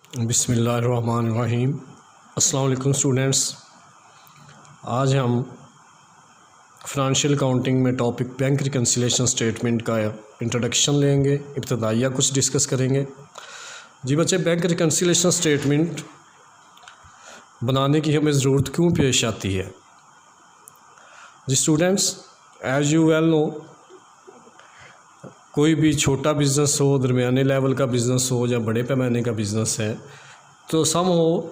बिस्मिल्लाहिर्रहमानिर्रहीम। अस्सलाम वालेकुम स्टूडेंट्स। आज हम फ़ाइनेंशियल अकाउंटिंग में टॉपिक बैंक रिकन्सिलिएशन स्टेटमेंट का इंट्रोडक्शन लेंगे, इब्तदाइया कुछ डिस्कस करेंगे। जी बच्चे, बैंक रिकन्सिलिएशन स्टेटमेंट बनाने की हमें ज़रूरत क्यों पेश आती है? जी students, as you well know, कोई भी छोटा बिज़नेस हो, दरमियाने लेवल का बिज़नेस हो या बड़े पैमाने का बिज़नेस है, तो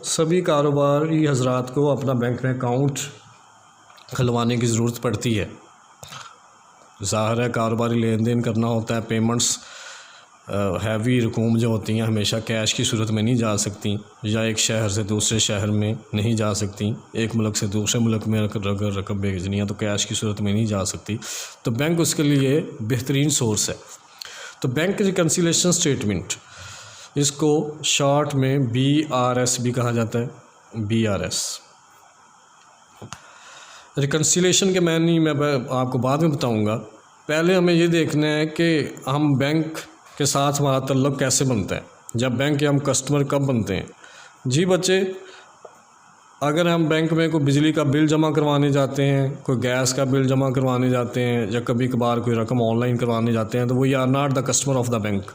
सभी कारोबारी हजरात को अपना बैंक में अकाउंट खुलवाने की ज़रूरत पड़ती है। ज़ाहिर है, कारोबारी लेन देन करना होता है। पेमेंट्स हैवी रकूम जो होती हैं हमेशा कैश की सूरत में नहीं जा सकती, या एक शहर से दूसरे शहर में नहीं जा सकती। एक मुल्क से दूसरे मुल्क में अगर रकम भेजनी है तो कैश की सूरत में नहीं जा सकती, तो बैंक उसके लिए बेहतरीन सोर्स है। तो बैंक रिकन्सिलिएशन स्टेटमेंट, इसको शॉर्ट में BRS भी कहा जाता है। BRS रिकन्सिलिएशन के मैनी मैं आपको बाद में बताऊंगा। पहले हमें ये देखना है कि हम बैंक के साथ हमारा तल्लुक़ कैसे बनता है, जब बैंक के हम कस्टमर कब बनते हैं। जी बच्चे, अगर हम बैंक में कोई बिजली का बिल जमा करवाने जाते हैं, कोई गैस का बिल जमा करवाने जाते हैं, या कभी कभार कोई रकम ऑनलाइन करवाने जाते हैं, तो we are not the customer of the bank.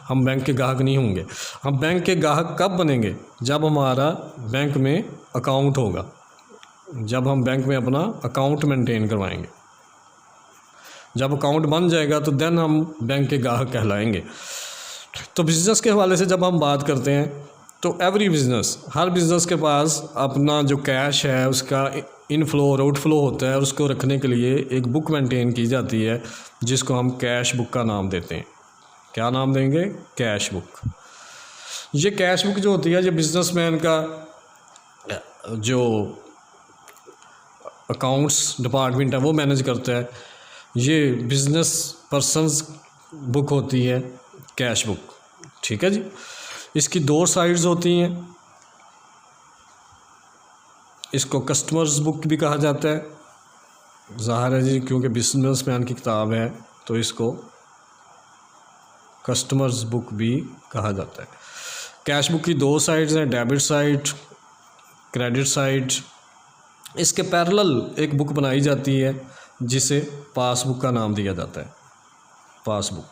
हम बैंक के ग्राहक नहीं होंगे। हम बैंक के ग्राहक कब बनेंगे? जब हमारा बैंक में अकाउंट होगा, जब हम बैंक में अपना अकाउंट मेंटेन करवाएंगे। जब अकाउंट बन जाएगा तो देन हम बैंक के ग्राहक कहलाएंगे। तो बिज़नेस के हवाले से जब हम बात करते हैं, तो एवरी बिज़नेस, हर बिज़नेस के पास अपना जो कैश है उसका इनफ्लो और आउटफ्लो होता है, और उसको रखने के लिए एक बुक मेंटेन की जाती है, जिसको हम कैश बुक का नाम देते हैं। क्या नाम देंगे? Cash book. ये कैश बुक जो होती है, ये बिजनेसमैन का जो अकाउंट्स डिपार्टमेंट है वो मैनेज करता है। ये बिज़नेस पर्सनस बुक होती है, कैश बुक। ठीक है जी। इसकी दो साइड्स होती हैं। इसको कस्टमर्स बुक भी कहा जाता है। ज़ाहिर है जी, क्योंकि बिजनेसमैन की किताब है तो इसको कस्टमर्स बुक भी कहा जाता है। कैश बुक की दो साइड्स हैं, डेबिट साइड, क्रेडिट साइड। इसके पैरेलल एक बुक बनाई जाती है जिसे पासबुक का नाम दिया जाता है। पासबुक।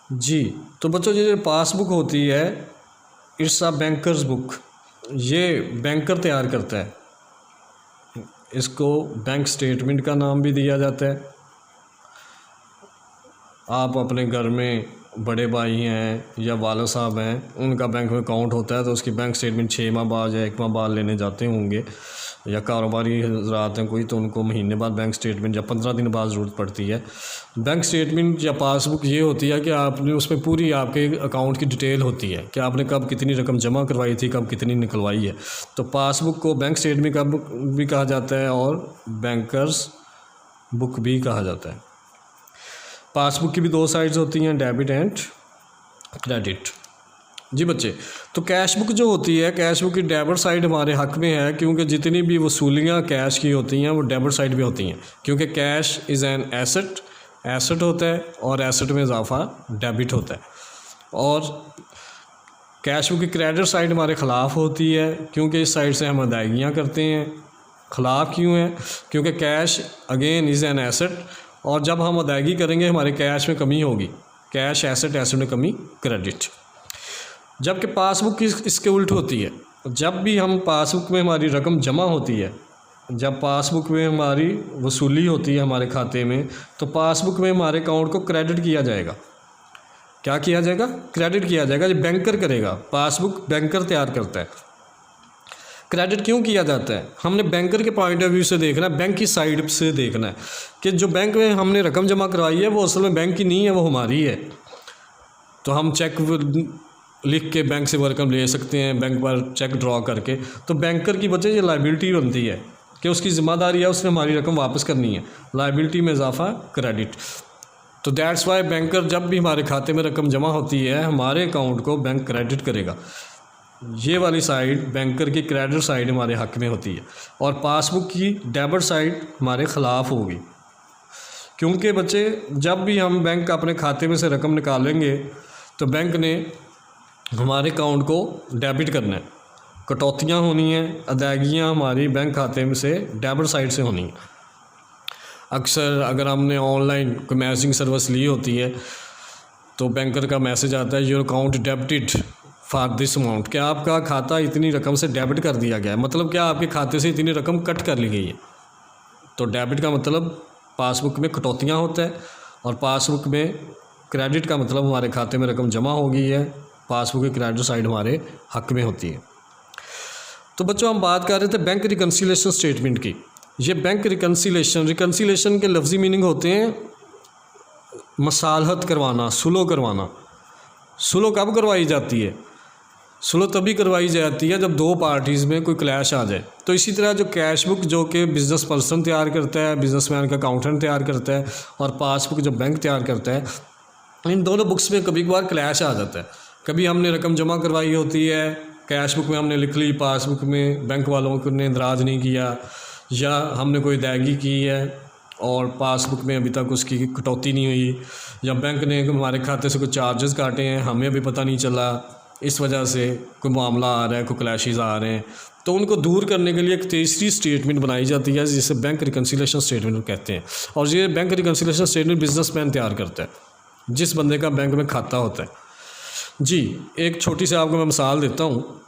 जी, तो बच्चों, ये जो पासबुक होती है, इट्स अ बैंकर्स बुक। ये बैंकर तैयार करता है। इसको बैंक स्टेटमेंट का नाम भी दिया जाता है। आप अपने घर में बड़े भाई हैं या वाला साहब हैं, उनका बैंक में अकाउंट होता है, तो उसकी बैंक स्टेटमेंट 6 माह बाद या 1 माह बाद लेने जाते होंगे, या कारोबारी हज़रात हैं कोई, तो उनको महीने बाद बैंक स्टेटमेंट या 15 दिन बाद ज़रूरत पड़ती है। बैंक स्टेटमेंट या पासबुक ये होती है कि आपने उसमें पूरी आपके अकाउंट की डिटेल होती है कि आपने कब कितनी रकम जमा करवाई थी, कब कितनी निकलवाई है। तो पासबुक को बैंक स्टेटमेंट का बुक भी कहा जाता है और बैंकर्स बुक भी कहा जाता है। पासबुक की भी दो साइड्स होती हैं, डेबिट एंड क्रेडिट। जी बच्चे, तो कैश बुक जो होती है, कैश बुक की डेबिट साइड हमारे हक में है, क्योंकि जितनी भी वसूलियाँ कैश की होती हैं वो डेबिट साइड भी होती हैं, क्योंकि cash is an asset, asset होता है, और एसेट में इजाफा डेबिट होता है। और कैश बुक की क्रेडिट साइड हमारे ख़िलाफ़ होती है, क्योंकि इस साइड से हम अदायगियाँ करते हैं। ख़िलाफ़ क्यों है? क्योंकि cash again is an asset, और जब हम अदायगी करेंगे हमारे कैश में कमी होगी। कैश एसेट, एसेट में कमी क्रेडिट। जबकि पासबुक इसके उल्ट होती है। जब भी हम पासबुक में हमारी रकम जमा होती है, जब पासबुक में हमारी वसूली होती है हमारे खाते में, तो पासबुक में हमारे अकाउंट को क्रेडिट किया जाएगा। क्या किया जाएगा? क्रेडिट किया जाएगा। जो बैंकर करेगा, पासबुक बैंकर तैयार करता है। क्रेडिट क्यों किया जाता है? हमने बैंकर के पॉइंट ऑफ व्यू से देखना है, बैंक की साइड से देखना है कि जो बैंक में हमने रकम जमा करवाई है वो असल में बैंक की नहीं है, वो हमारी है। तो हम चेक लिख के बैंक से रकम ले सकते हैं, बैंक पर चेक ड्रॉ करके। तो बैंकर की वजह ये लायबिलिटी बनती है कि उसकी ज़िम्मेदारी है, उसने हमारी रकम वापस करनी है। लायबिलिटी में इजाफा क्रेडिट। तो दैट्स वाई बैंकर, जब भी हमारे खाते में रकम जमा होती है, हमारे अकाउंट को बैंक क्रेडिट करेगा। ये वाली साइड बैंकर की क्रेडिट साइड हमारे हक में होती है, और पासबुक की डेबिट साइड हमारे ख़िलाफ़ होगी। क्योंकि बच्चे, जब भी हम बैंक अपने खाते में से रकम निकालेंगे तो बैंक ने हमारे अकाउंट को डेबिट करना है, कटौतियाँ होनी हैं, अदायगियाँ हमारी बैंक खाते में से डेबिट साइड से होनी है। अक्सर अगर हमने ऑनलाइन कोई मैसेजिंग सर्विस ली होती है तो बैंकर का मैसेज आता है your account debited for this amount, क्या आपका खाता इतनी रकम से डेबिट कर दिया गया है, मतलब क्या आपके खाते से इतनी रकम कट कर ली गई है। तो डेबिट का मतलब पासबुक में कटौतियाँ होता है और पासबुक में क्रेडिट का मतलब हमारे खाते में रकम जमा हो गई है, पासबुक की क्रेडिट साइड हमारे हक में होती है। तो बच्चों हम बात कर रहे थे बैंक रिकन्सिलेशन स्टेटमेंट की। ये बैंक रिकन्सिलेशन के लफ्ज़ी मीनिंग होते हैं मसालहत करवाना, सुलह करवाना। सुलह कब करवाई जाती है? सुलह तभी करवाई जाती है जब दो पार्टीज़ में कोई क्लैश आ जाए। तो इसी तरह जो कैश बुक जो कि बिज़नेस पर्सन तैयार करता है, बिजनेसमैन का अकाउंटेंट तैयार करता है, और पासबुक जो बैंक तैयार करता है, इन दोनों बुक्स में कभी कभार क्लैश आ जाता है। कभी हमने रकम जमा करवाई होती है, कैश बुक में हमने लिख ली, पासबुक में बैंक वालों ने इंदराज नहीं किया, या हमने कोई अदायगी की है और पासबुक में अभी तक उसकी कटौती नहीं हुई, या बैंक ने हमारे खाते से कुछ चार्जेस काटे हैं, हमें अभी पता नहीं चला, इस वजह से कोई मामला आ रहा है, कोई क्लैशेस आ रहे हैं। तो उनको दूर करने के लिए एक तीसरी स्टेटमेंट बनाई जाती है जिसे बैंक रिकन्सिलेशन स्टेटमेंट कहते हैं। और ये बैंक रिकन्सिलेशन स्टेटमेंट बिजनेसमैन तैयार करता है, जिस बंदे का बैंक में खाता होता है। जी एक छोटी सी आपको मैं मिसाल देता हूँ।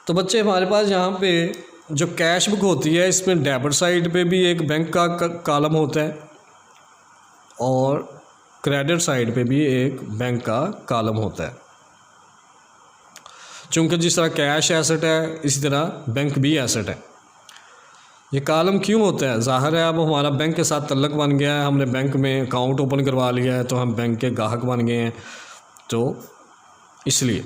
तो बच्चे हमारे पास यहाँ पे जो कैश बुक होती है, इसमें डेबिट साइड पे भी एक बैंक का कॉलम होता है और क्रेडिट साइड पे भी एक बैंक का कॉलम होता है। चूँकि जिस तरह कैश एसेट है इसी तरह बैंक भी एसेट है। ये कॉलम क्यों होता है? ज़ाहिर है अब हमारा बैंक के साथ तल्लक बन गया है, हमने बैंक में अकाउंट ओपन करवा लिया है, तो हम बैंक के ग्राहक बन गए हैं, तो इसलिए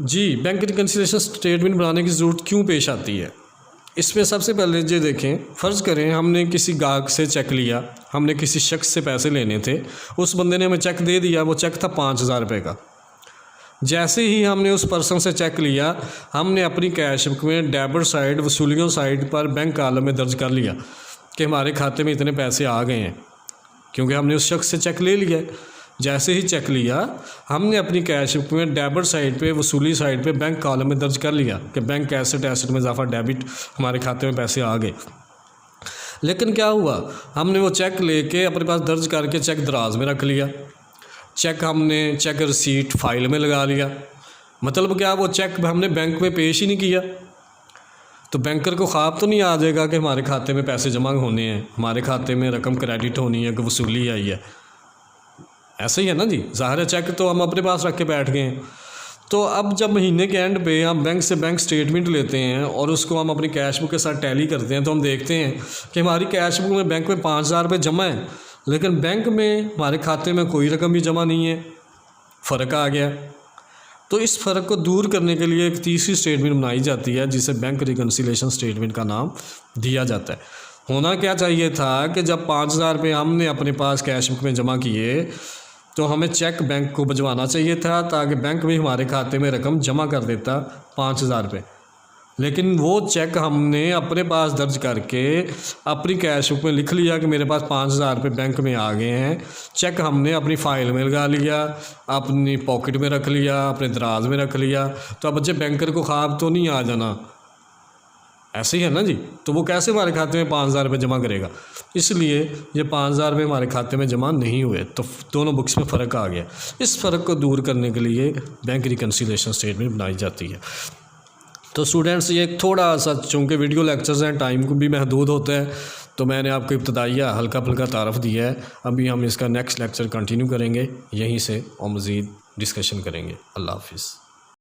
जी बैंक रिकन्सिलेशन स्टेटमेंट बनाने की ज़रूरत क्यों पेश आती है? इसमें सबसे पहले ये देखें, फ़र्ज़ करें हमने किसी ग्राहक से चेक लिया, हमने किसी शख्स से पैसे लेने थे, उस बंदे ने हमें चेक दे दिया, वो चेक था 5,000 रुपये का। जैसे ही हमने उस पर्सन से चेक लिया, हमने अपनी कैश बुक में डेबिट साइड, वसूलियों साइड पर बैंक कॉलम में दर्ज कर लिया कि हमारे खाते में इतने पैसे आ गए हैं, क्योंकि हमने उस शख्स से चेक ले लिया। जैसे ही चेक लिया, हमने अपनी कैश बुक में डेबिट साइड पे, वसूली साइड पे बैंक कॉलम में दर्ज कर लिया कि बैंक एसेट में इजाफा, डेबिट, हमारे खाते में पैसे आ गए। लेकिन क्या हुआ, हमने वो चेक लेके अपने पास दर्ज करके चेक दराज में रख लिया, हमने चेक रिसीट फाइल में लगा लिया। मतलब क्या, वो चेक हमने बैंक में पेश ही नहीं किया। तो बैंकर को ख्वाब तो नहीं आ जाएगा कि हमारे खाते में पैसे जमा होने हैं, हमारे खाते में रकम क्रेडिट होनी है, कि वसूली आई है। ऐसे ही है ना जी, ज़ाहिर है चेक तो हम अपने पास रख के बैठ गए हैं। तो अब जब महीने के एंड पे हम बैंक से बैंक स्टेटमेंट लेते हैं और उसको हम अपनी कैश बुक के साथ टैली करते हैं, तो हम देखते हैं कि हमारी कैश बुक में बैंक में 5,000 रुपये जमा है, लेकिन बैंक में हमारे खाते में कोई रकम भी जमा नहीं है, फ़र्क आ गया। तो इस फ़र्क को दूर करने के लिए एक तीसरी स्टेटमेंट बनाई जाती है जिसे बैंक रिकन्सिलेशन स्टेटमेंट का नाम दिया जाता है। होना क्या चाहिए था कि जब 5,000 रुपये हमने अपने पास कैश बुक में जमा किए, तो हमें चेक बैंक को भिजवाना चाहिए था, ताकि बैंक भी हमारे खाते में रकम जमा कर देता 5,000 रुपये। लेकिन वो चेक हमने अपने पास दर्ज करके अपनी कैश बुक में लिख लिया कि मेरे पास 5,000 रुपये बैंक में आ गए हैं। चेक हमने अपनी फ़ाइल में लगा लिया, अपनी पॉकेट में रख लिया, अपने दराज में रख लिया। तो अब बच्चे बैंकर को ख्वाब तो नहीं आ जाना, ऐसे ही है ना जी। तो वो कैसे हमारे खाते में 5,000 रुपये जमा करेगा? इसलिए ये 5,000 रुपये हमारे खाते में जमा नहीं हुए, तो दोनों बुक्स में फ़र्क आ गया। इस फ़र्क को दूर करने के लिए बैंक रिकन्सिलेशन स्टेटमेंट बनाई जाती है। तो स्टूडेंट्स, ये थोड़ा सा चूँकि वीडियो लेक्चर्स हैं, टाइम को भी महदूद होता है, तो मैंने आपको इब्तदाइया हल्का फुल्का तारफ़ दिया है। अभी हम इसका नेक्स्ट लेक्चर कंटिन्यू करेंगे यहीं से और मज़ीद डिस्कशन करेंगे। अल्लाह हाफ़िज़।